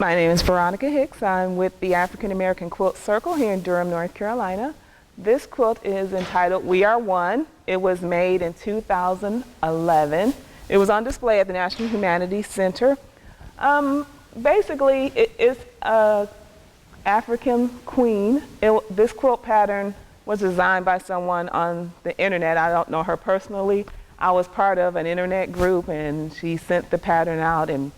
My name is Veronica Hicks. I'm with the African American Quilt Circle here in Durham, North Carolina. This quilt is entitled We Are One. It was made in 2011. It was on display at the National Humanities Center. Basically, it's an African queen. This quilt pattern was designed by someone on the internet. I don't know her personally. I was part of an internet group, and she sent the pattern out and,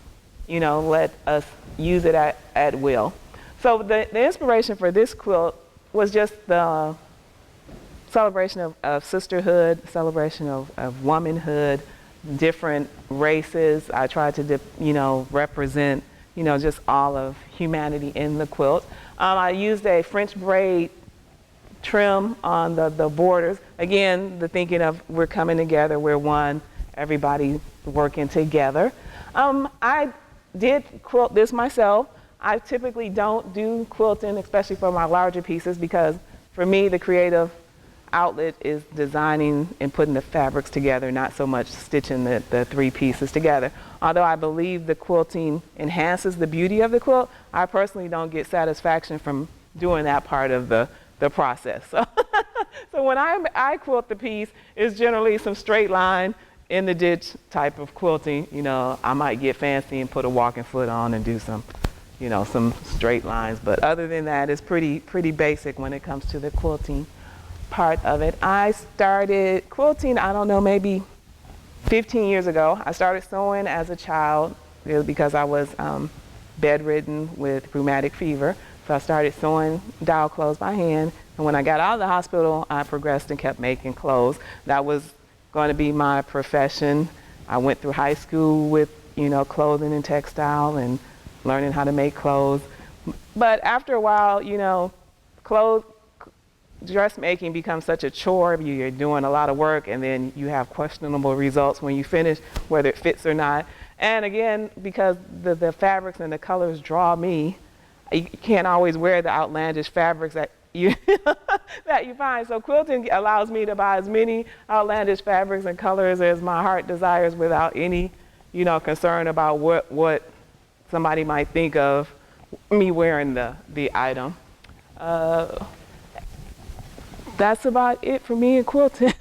you know, let us use it at will. So the inspiration for this quilt was just the celebration of sisterhood, celebration of womanhood, different races. I tried to, represent, just all of humanity in the quilt. I used a French braid trim on the borders. Again, the thinking of we're coming together, we're one, everybody working together. I did quilt this myself. I typically don't do quilting, especially for my larger pieces, because for me the creative outlet is designing and putting the fabrics together, not so much stitching the three pieces together. Although I believe the quilting enhances the beauty of the quilt, I personally don't get satisfaction from doing that part of the process. So when I quilt the piece, it's generally some straight line in the ditch type of quilting. I might get fancy and put a walking foot on and do some, some straight lines. But other than that, it's pretty basic when it comes to the quilting part of it. I started quilting, I don't know, maybe 15 years ago. I started sewing as a child because I was bedridden with rheumatic fever. So I started sewing doll clothes by hand. And when I got out of the hospital, I progressed and kept making clothes. That was going to be my profession. I went through high school with, clothing and textile and learning how to make clothes. But after a while, dressmaking becomes such a chore. You're doing a lot of work, and then you have questionable results when you finish, whether it fits or not. And again, because the fabrics and the colors draw me, you can't always wear the outlandish fabrics that you that you find. So quilting allows me to buy as many outlandish fabrics and colors as my heart desires without any, concern about what somebody might think of me wearing the item. That's about it for me in quilting.